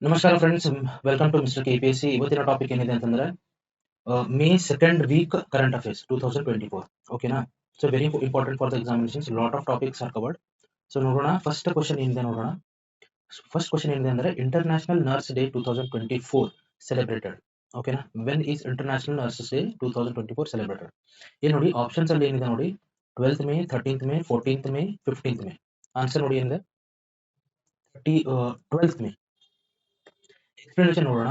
ನಮಸ್ಕಾರ friends, welcome to mister KPSC. ಇವತ್ತಿನ topic ಏನಿದೆ ಅಂತಂದ್ರೆ May second week current affairs 2024. ಓಕೆನಾ? So very important for the examinations. Lot of topics are covered. So ನೋಡೋಣ, first question ಏನಿದೆ ನೋಡೋಣ. First question ಏನಿದೆ ಅಂದ್ರೆ ಇಂಟರ್ನ್ಯಾಷನಲ್ ನರ್ಸ್ ಡೇ 2024 ಸೆಲೆಬ್ರೇಟೆಡ್. ಓಕೆನಾ? When is international nurses day 2024 celebrated? ಇಲ್ಲಿ ನೋಡಿ, options ಅಲ್ಲಿ ಏನಿದೆ ನೋಡಿ, 12th May, 13th May, 14th May, 15th May. Answer ನೋಡಿ ಏನಿದೆ, 12th ಮೇ. Explanation ನೋಡೋಣ.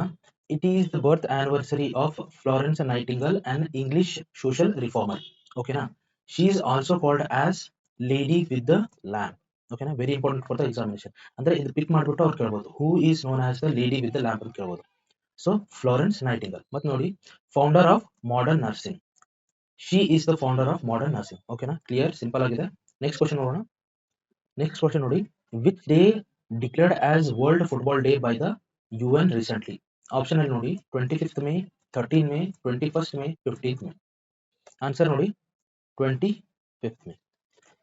It is the birth anniversary of Florence Nightingale, an English social reformer. ಓಕೆನಾ? She is also called as Lady with the Lamp. ಓಕೆನಾ? Very important for the examination. ಅಂದ್ರೆ ಇದು ಪಿಕ್ ಮಾಡ್ಬಿಟ್ಟು ಅವ್ರು ಕೇಳ್ಬೋದು, who is known as the lady with the lamp ಅಂತ ಕೇಳ್ಬೋದು. So Florence nightingale. ಮತ್ತೆ ನೋಡಿ, founder of modern nursing. She is the founder of modern nursing. ಓಕೆನಾ? ಕ್ಲಿಯರ್, ಸಿಂಪಲ್ ಆಗಿದೆ. ನೆಕ್ಸ್ಟ್ ಕ್ವಶನ್ ನೋಡೋಣ. ನೆಕ್ಸ್ಟ್ ಕ್ವಶನ್ ನೋಡಿ, which day declared as world football day by the UN recently? Option ಅಲ್ಲಿ ನೋಡಿ, 25th May, 13 May, 21st May, 15th May. Answer ನೋಡಿ, 25th May.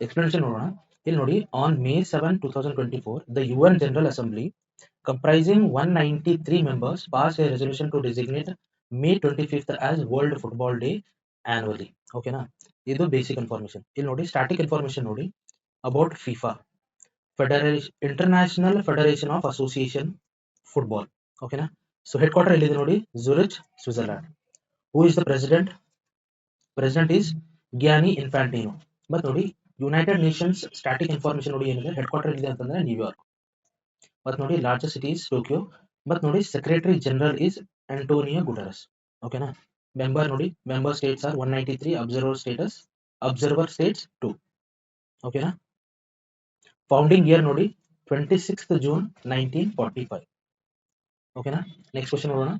Explanation ನೋಡೋಣ. ಇಲ್ಲಿ ನೋಡಿ, on May 7, 2024, the UN General Assembly comprising 193 members passed a resolution to designate May 25th as World Football Day annually. ಓಕೆನಾ? ಇದು basic information. ಇಲ್ಲಿ ನೋಡಿ, ಸ್ಟಾಟಿಕ್ ಇನ್ಫಾರ್ಮೇಶನ್ ನೋಡಿ, about FIFA, federation, international federation of association football. ಓಕೆನಾ? So head quarter ಎಲ್ಲಿದೆ ನೋಡಿ, Zurich, Switzerland. Who is the president? President is Gianni Infantino. ಮತ್ತೆ ನೋಡಿ, ಯುನೈಟೆಡ್ ನೇಷನ್ಸ್ ಸ್ಟಾಟಿಕ್ ಇನ್ಫಾರ್ಮೇಶನ್ ನೋಡಿ ಏನಿದೆ, ಹೆಡ್ ಕ್ವಾರ್ಟರ್ ಎಲ್ಲಿದೆ ಅಂತಂದ್ರೆ ನ್ಯೂಯಾರ್ಕ್. ಮತ್ತೆ ನೋಡಿ, ಲಾರ್ಜೆಸ್ಟ್ ಸಿಟಿ ಇಸ್ ಟೋಕಿಯೋ. ಮತ್ತೆ ನೋಡಿ, secretary general is Antonio Guterres. ಓಕೆನಾ? ಮೆಂಬರ್ ನೋಡಿ, member states are 193, observer states 2. ಓಕೆನಾ? ಫೌಂಡಿಂಗ್ ಇಯರ್ ನೋಡಿ, 26th June 1945. ಓಕೆನಾ? ನೆಕ್ಸ್ಟ್ ಕ್ವಶನ್ ನೋಡೋಣ.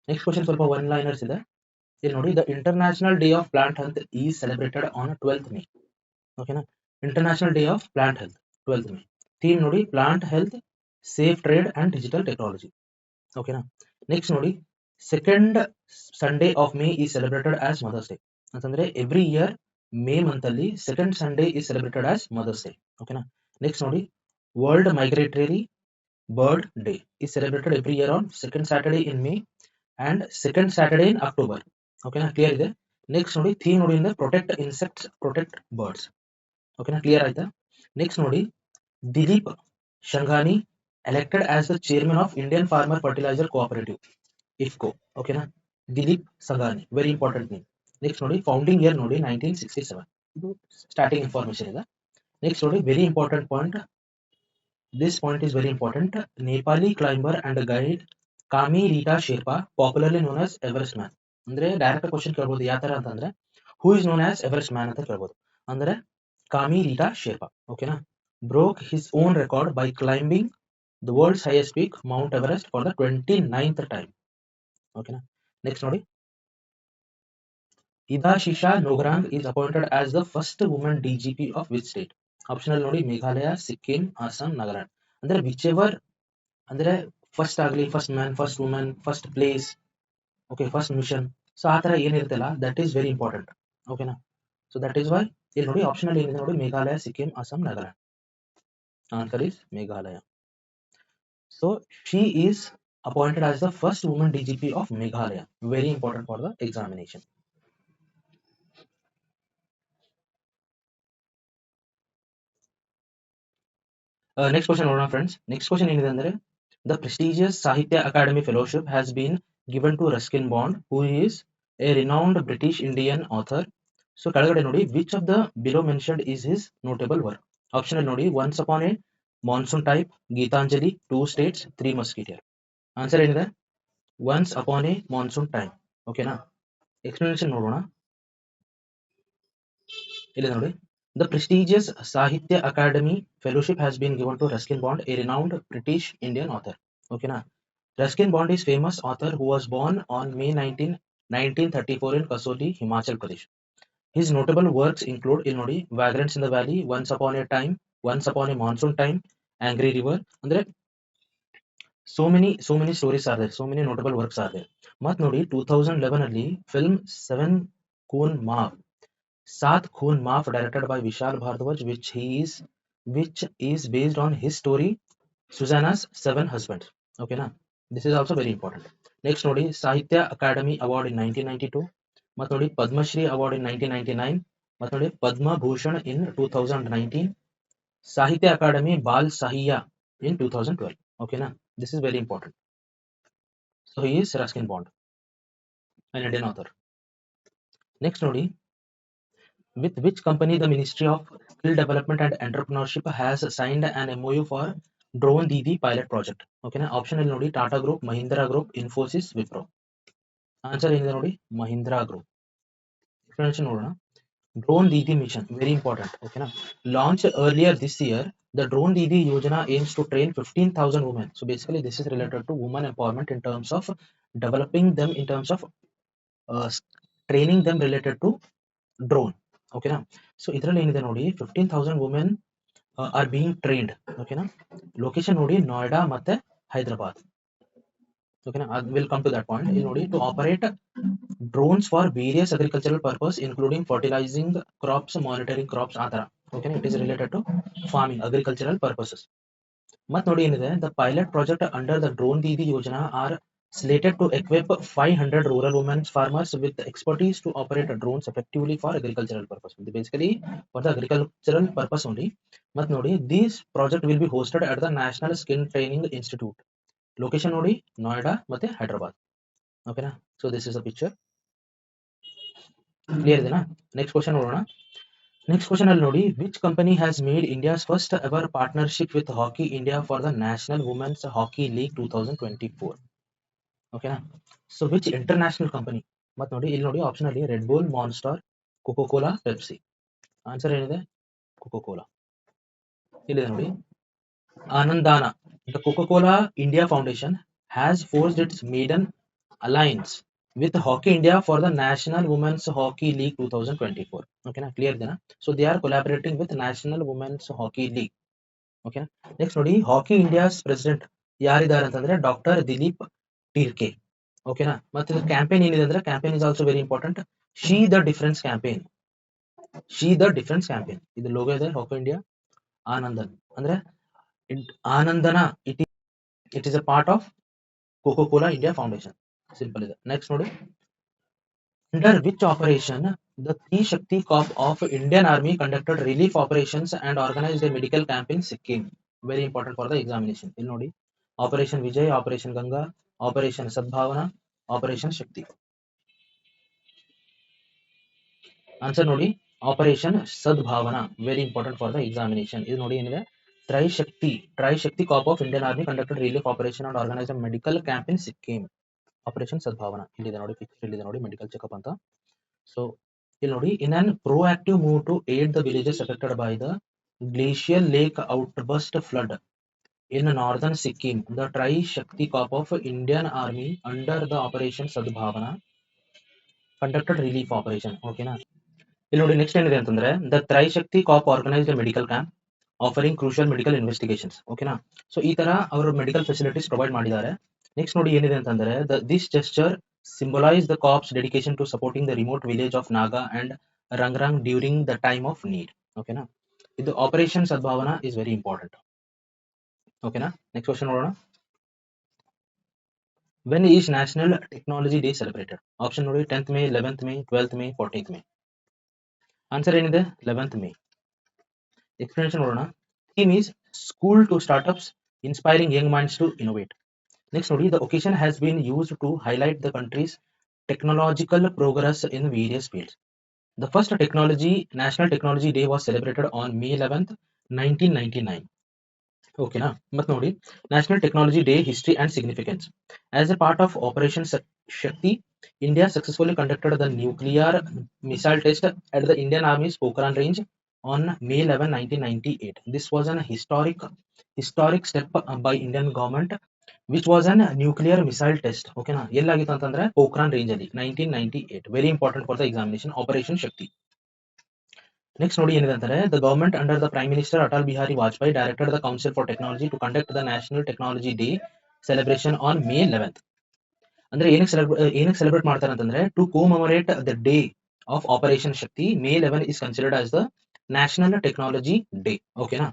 ನೆಕ್ಸ್ಟ್ ಕ್ವಶನ್ ಸ್ವಲ್ಪ ಒನ್ ಲೈನರ್ಸ್ ಇದೆ. ಇಲ್ಲಿ ನೋಡಿ, the international day of plant health is celebrated on 12th May. ಓಕೆನಾ? International day of plant health 12th May. Theme ನೋಡಿ, plant health, safe trade and digital technology. ಓಕೆನಾ? Next ನೋಡಿ, second Sunday of May is celebrated as mother's day. ಅಂತಂದ್ರೆ every year May month ಅಲ್ಲಿ second Sunday is celebrated as mother's day. ಓಕೆನಾ? Next ನೋಡಿ, world migratory bird day is celebrated every year on second Saturday in May and second Saturday in October. ಓಕೆನಾ? Clear ಇದೆ. Next ನೋಡಿ, theme ನೋಡಿ, ಅಂದ್ರೆ protect insects, protect birds. ಓಕೆನಾ? Clear ಆಯ್ತಾ? Next ನೋಡಿ, Dilip Sanghani elected as the chairman of Indian farmer fertiliser cooperative, IFFCO. ಓಕೆನಾ? Dilip Sanghani, very important name. Next ನೋಡಿ, ಫೌಂಡಿಂಗ್ ಇಯರ್ ನೋಡಿ 1967. ಇದು ಸ್ಟಾರ್ಟಿಂಗ್ ಇನ್ಫಾರ್ಮೇಶನ್ ಇದೆ. ನೆಕ್ಸ್ಟ್ ನೋಡಿ, very important point. This point is very important. Nepali climber and guide Kami Rita Sherpa, popularly known as Everest man. ಅಂದ್ರೆ direct question ಕೇಳ್ಬೋದು, ಯಾವ ತರ ಅಂತಂದ್ರೆ who is known as Everest man ಅಂತ ಕೇಳ್ಬೋದು. ಅಂದ್ರೆ ಕಾಮಿ ರೀಟಾ ಶೇರ್ಪಾ. ಓಕೆನಾ? Broke his own record by climbing the world's highest peak Mount Everest for the 29th time. ಓಕೆನಾ? ನೆಕ್ಸ್ಟ್ ನೋಡಿ, Idashisha Nongrang is appointed as the first woman DGP of which state? Optional ನೋಡಿ, ಮೇಘಾಲಯ, ಸಿಕ್ಕಿಂ, ಅಸ್ಸಾಂ, ನಾಗಾಲ್ಯಾಂಡ್. ಅಂದ್ರೆ whichever, ಅಂದ್ರೆ first ಆಗಲಿ, first man, first women, first place, okay, first mission. So ಆ ತರ ಏನಿರುತ್ತಲ್ಲ, that is very important. ಓಕೆನಾ? ಸೊ ದಟ್ ಈಸ್ ವೈ ಇಲ್ಲಿ ನೋಡಿ, ಆಪ್ಷನ್ ಅಲ್ಲಿ ಏನಿದೆ ನೋಡಿ, Meghalaya, Sikkim, Assam, Nagaland. Answer is Meghalaya. So she is appointed as the first woman DGP of Meghalaya. Very important for the examination. Next question ನೋಡೋಣ ಫ್ರೆಂಡ್ಸ್. ನೆಕ್ಸ್ಟ್ ಕ್ವಶನ್ ಏನಿದೆ ಅಂದ್ರೆ, the prestigious Sahitya Akademi fellowship has been given to Ruskin Bond, who is a renowned British Indian author. So ಕೆಳಗಡೆ ನೋಡಿ, which of the below mentioned is his notable work? Option ಅಲ್ಲಿ ನೋಡಿ, once upon a monsoon time, Gitanjali, two states, three musketeer. Answer ಏನಿದೆ, once upon a monsoon time. ಓಕೆನಾ? Explanation ನೋಡೋಣ. ಇಲ್ಲಿ ನೋಡಿ, the prestigious Sahitya Academy Fellowship has been given to Ruskin Bond, a renowned British Indian author. Okay na? Ruskin Bond is famous author who was born on May 19, 1934 in Kasoli, Himachal Pradesh. His notable works include ಇಲ್ಲಿ ನೋಡಿ, Vagrants in the Valley, Once Upon a Time, Once Upon a Monsoon Time, Angry River. ಅಂದ್ರೆ so many stories are there, so many notable works are there. ಮತ್ ನೋಡಿ, 2011 ಅಲ್ಲಿ film सात खून माफ directed by Vishal Bhardwaj, which is based on his story Susanna's Seven Husbands. ಓಕೆನಾ, this is also very important. Next ನೋಡಿ, ಸಾಹಿತ್ಯ academy award in 1992, ಮತ್ತು ನೋಡಿ ಪದ್ಮಶ್ರೀ ಅವಾರ್ಡ್ ಇನ್ 1999, ಮತ್ತು ನೋಡಿ ಪದ್ಮಭೂಷಣ್ ಇನ್ 2019, ಸಾಹಿತ್ಯ ಅಕಾಡೆಮಿ ಬಾಲ್ ಸಾಹಿತ್ಯ ಇನ್ 2012. ಓಕೆನಾ, this is very important. So he is Ruskin bond, an Indian author. Next ನೋಡಿ, with which company the Ministry of Skill Development and Entrepreneurship has signed an MOU for Drone Didi pilot project? ಓಕೆನಾ, option ಅಲ್ಲಿ ನೋಡಿ Tata group, Mahindra group, Infosys, Wipro. Answer ಏನಿದೆ ನೋಡಿ Mahindra group. Explanation ನೋಡೋಣ. Drone Didi mission, very important. Okay, na? Launched earlier this year, the Drone Didi Yojana aims to train 15,000 women. So basically, this is related to women empowerment in terms of developing them in terms of uh, training them related to drone. Okay, na? So ಇದರಲ್ಲಿ ಏನಿದೆ ನೋಡಿ 15,000 women are being trained. Okay, na? Location ನೋಡಿ ನೋಯ್ಡಾ ಮತ್ತೆ Hyderabad. Okay, na? We'll come to that point. ಇಲ್ಲಿ ನೋಡಿ to operate drones for various agricultural purpose including fertilizing crops, monitoring crops, ಆ ತರ. Okay, it is related to farming, agricultural purposes. ಮತ್ತೆ ನೋಡಿ ಏನಿದೆ, the pilot project under the Drone Didi Yojana are slated to equip 500 rural women farmers with expertise to operate drones effectively for agricultural purpose. Basically for the agricultural purpose only. ಮತ್ತೆ ನೋಡಿ, this project will be hosted at the National Skill Training Institute. Location ನೋಡಿ ನೋಯ್ಡಾ ಮತ್ತೆ ಹೈದರಾಬಾದ್. ಓಕೆನಾ, so this is a picture. Clear ಇದೆನಾ? Next question ನೋಡೋಣ. Next question ಅಲ್ಲಿ ನೋಡಿ, which company has made India's first ever partnership with hockey India for the national women's hockey league 2024? ಓಕೆನಾ, so which international company? ಮತ್ತೆ ನೋಡಿ ಇಲ್ಲಿ ನೋಡಿ option ಅಲ್ಲಿ Red Bull, monster, Coca Cola, Pepsi. Answer ಏನಿದೆ Coca Cola. ಇಲ್ಲಿದೆ ನೋಡಿ, Anandana. The Coca Cola India foundation has forced its maiden alliance with Hockey India for the National Women's Hockey League 2024. Okay, na clear dena? So they are collaborating with National Women's Hockey League. Okay, next ನೋಡಿ, Hockey India's president ಯಾರಿದ್ದಾರೆ ಅಂತಂದ್ರೆ doctor Dilip Tirkey. ಓಕೆನಾ, ಮತ್ತೆ campaign ಏನಿದೆ ಅಂದ್ರೆ campaign is also very important. She the difference campaign. She the difference campaign, ಇದು logo ಇದೆ hockey India. Anandan ಅಂದ್ರೆ Anandana, it is a part of Coca Cola India foundation. Simple ಇದೆ. ನೆಕ್ಸ್ಟ್ ನೋಡಿ, under which operation the Tri Shakti Corps of Indian Army conducted relief operations and organized a medical camp in Sikkim? Very important for the examination. ಇಲ್ಲಿ ನೋಡಿ, operation Vijay, operation Ganga, operation Sadbhavana, operation Shakti. Answer ನೋಡಿ operation Sadbhavana, very important for the examination. ಇದು ನೋಡಿ ಏನಿದೆ, Trishakti corps of Indian army conducted relief operation and organise medical camp in Sikkim. Operation Sadbhavana ಇಲ್ಲಿದೆ ನೋಡಿ, picture ಇಲ್ಲಿದೆ ನೋಡಿ, ಮೆಡಿಕಲ್ ಚೆಕಪ್ ಅಂತ. ಸೊ ಇಲ್ಲಿ ನೋಡಿ, in an proactive move to aid the villages affected by the glacial lake outburst flood in northern Sikkim, the Trishakti corps of Indian army under the operation Sadbhavana conducted relief operation. ಓಕೆನಾ, ಇಲ್ಲಿ ನೋಡಿ next ಏನಿದೆ ಅಂತಂದ್ರೆ, the Trishakti corps organised medical camp offering crucial medical investigations. ಓಕೆನಾ, so ಈ ತರ ಅವರು medical facilities provide ಮಾಡಿದ್ದಾರೆ. ನೆಕ್ಸ್ಟ್ ನೋಡಿ ಏನಿದೆ ಅಂತಂದ್ರೆ, this gesture symbolize the corps dedication to supporting the remote village of Naga and Rangrang during the time of need. Okay na, ಇದು operation Sadbhavana is very important. Okay na, next question ನೋಡೋಣ. When is National Technology Day celebrated? Option ನೋಡಿ 10th May, 11th May, 12th May, 14th May. Answer ಏನಿದೆ 11th May. Explanation ನೋಡೋಣ. Theme is School to Startups Inspiring Young Minds to Innovate. Next ನೋಡಿ, the occasion has been used to highlight the country's technological progress in various fields. The first National Technology Day was celebrated on May 11th, 1999. Okay na, but ನೋಡಿ, National Technology Day history and significance. As a part of Operation Shakti, India successfully conducted the nuclear missile test at the Indian Army's Pokhran range on May 11, 1998. This was an historic step by Indian government, which was an nuclear missile test. Okay na, ಎಲ್ಲಾಗಿತ್ತು ಅಂತಂದ್ರೆ Pokhran range ಅಲ್ಲಿ 1998. Very important for the examination, operation Shakti. Next ನೋಡಿ ಏನಿದೆ ಅಂತಾರೆ, the government under the prime minister Atal Bihari Vajpayee directed the council for technology to conduct the national technology day celebration on May 11th. ಅಂದ್ರೆ ಏನಕ್ಕೆ celebrate ಮಾಡ್ತಾರೆ ಅಂತಂದ್ರೆ, to commemorate the day of operation Shakti, May 11 is considered as the national technology day. ಓಕೆನಾ,